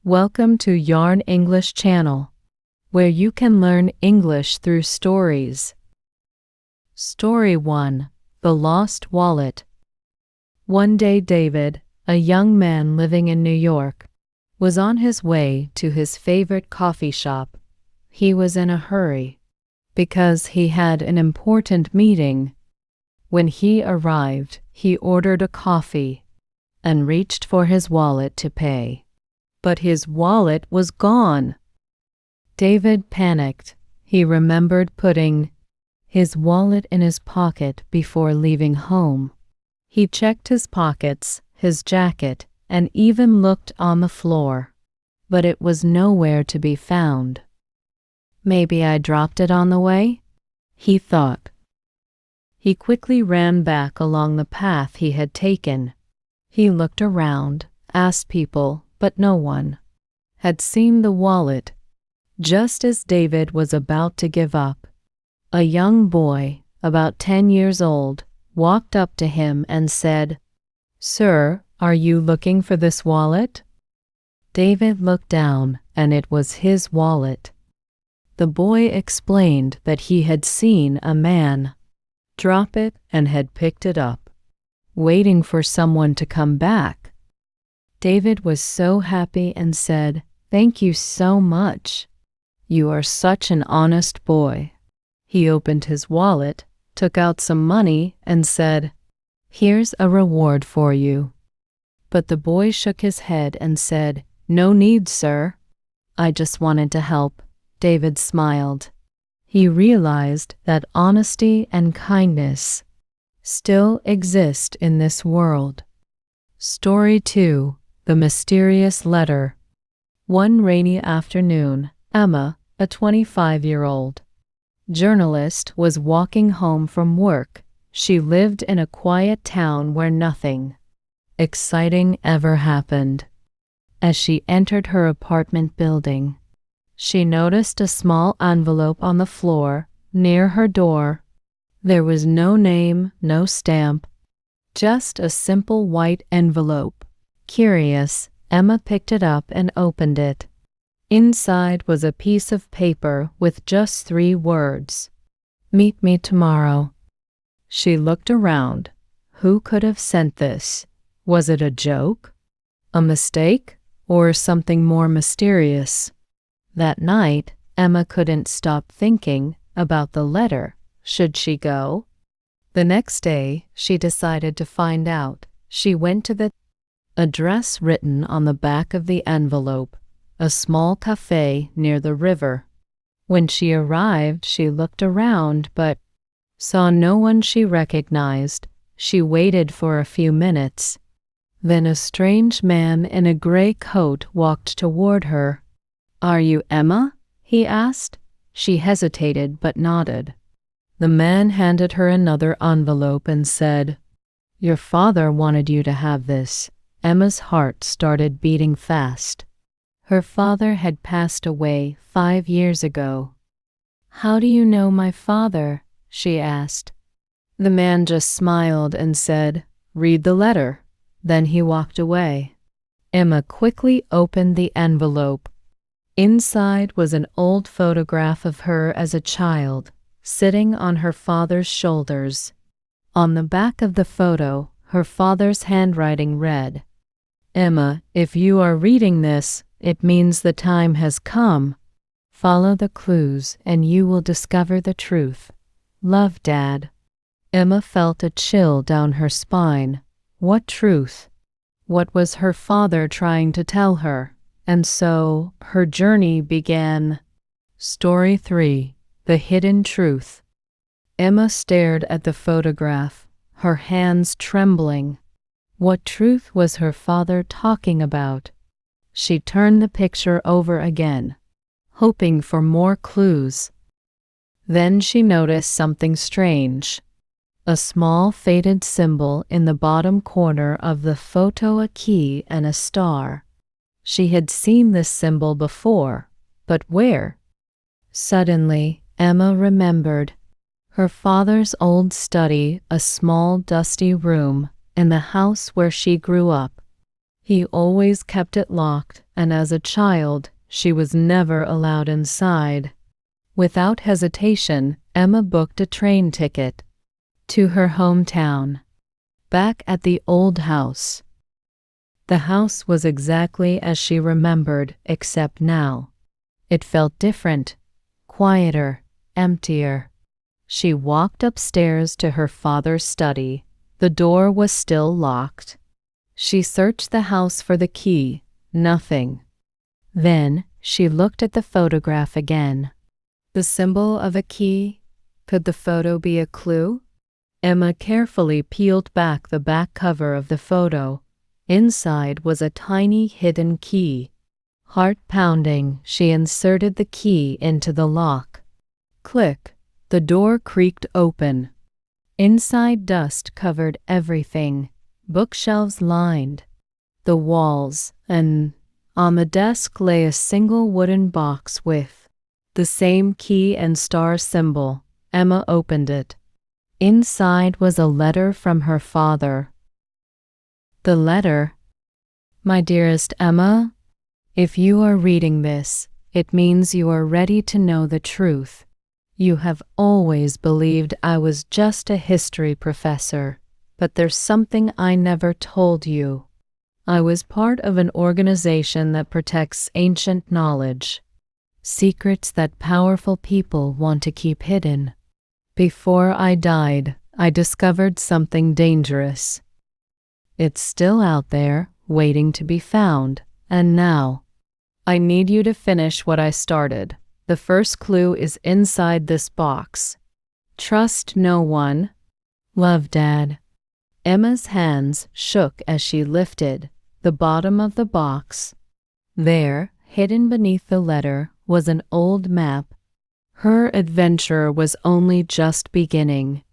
Welcome to Yarn English Channel, where you can learn English through stories. Story 1. The Lost Wallet. One day David, a young man living in New York, was on his way to his favorite coffee shop. He was in a hurry because he had an important meeting. When he arrived, he ordered a coffee and reached for his wallet to pay. But his wallet was gone. David panicked. He remembered putting his wallet in his pocket before leaving home. He checked his pockets, his jacket, and even looked on the floor, but it was nowhere to be found. Maybe I dropped it on the way, he thought. He quickly ran back along the path he had taken. He looked around, asked people, but no one had seen the wallet. Just as David was about to give up, a young boy, about 10 years old, walked up to him and said, "Sir, are you looking for this wallet?" David looked down, and it was his wallet. The boy explained that he had seen a man drop it and had picked it up, waiting for someone to come back. David was so happy and said, "Thank you so much. You are such an honest boy." He opened his wallet, took out some money, and said, "Here's a reward for you." But the boy shook his head and said, "No need, sir. I just wanted to help." David smiled. He realized that honesty and kindness still exist in this world. Story 2. The Mysterious Letter. One rainy afternoon, Emma, a 25-year-old journalist, was walking home from work. She lived in a quiet town where nothing exciting ever happened. As she entered her apartment building, she noticed a small envelope on the floor near her door. There was no name, no stamp, just a simple white envelope. Curious, Emma picked it up and opened it. Inside was a piece of paper with just 3 words: "Meet me tomorrow." She looked around. Who could have sent this? Was it a joke, a mistake, or something more mysterious? That night, Emma couldn't stop thinking about the letter. Should she go? The next day, she decided to find out. She went to the address written on the back of the envelope, a small cafe near the river. When she arrived, she looked around but saw no one she recognized. She waited for a few minutes. Then a strange man in a gray coat walked toward her. "Are you Emma?" he asked. She hesitated but nodded. The man handed her another envelope and said, "Your father wanted you to have this." Emma's heart started beating fast. Her father had passed away 5 years ago. "How do you know my father?" she asked. The man just smiled and said, "Read the letter." Then he walked away. Emma quickly opened the envelope. Inside was an old photograph of her as a child, sitting on her father's shoulders. On the back of the photo, her father's handwriting read, "Emma, if you are reading this, it means the time has come. Follow the clues and you will discover the truth. Love, Dad." Emma felt a chill down her spine. What truth? What was her father trying to tell her? And so her journey began. Story 3. The Hidden Truth. Emma stared at the photograph, her hands trembling. What truth was her father talking about? She turned the picture over again, hoping for more clues. Then she noticed something strange. A small faded symbol in the bottom corner of the photo, a key and a star. She had seen this symbol before, but where? Suddenly, Emma remembered her father's old study, a small dusty room in the house where she grew up. He always kept it locked, and as a child, she was never allowed inside. Without hesitation, Emma booked a train ticket to her hometown. Back at the old house. The house was exactly as she remembered, except now. It felt different, quieter, emptier. She walked upstairs to her father's study. The door was still locked. She searched the house for the key. Nothing. Then she looked at the photograph again. The symbol of a key? Could the photo be a clue? Emma carefully peeled back the back cover of the photo. Inside was a tiny hidden key. Heart pounding, she inserted the key into the lock. Click. The door creaked open. Inside, dust covered everything. Bookshelves lined the walls, and on the desk lay a single wooden box with the same key and star symbol. Emma opened it. Inside was a letter from her father. The letter: My dearest Emma, if you are reading this, it means you are ready to know the truth. You have always believed I was just a history professor, but there's something I never told you. I was part of an organization that protects ancient knowledge, secrets that powerful people want to keep hidden. Before I died, I discovered something dangerous. It's still out there, waiting to be found, and now I need you to finish what I started. The first clue is inside this box. Trust no one. Love, Dad. Emma's hands shook as she lifted the bottom of the box. There, hidden beneath the letter, was an old map. Her adventure was only just beginning.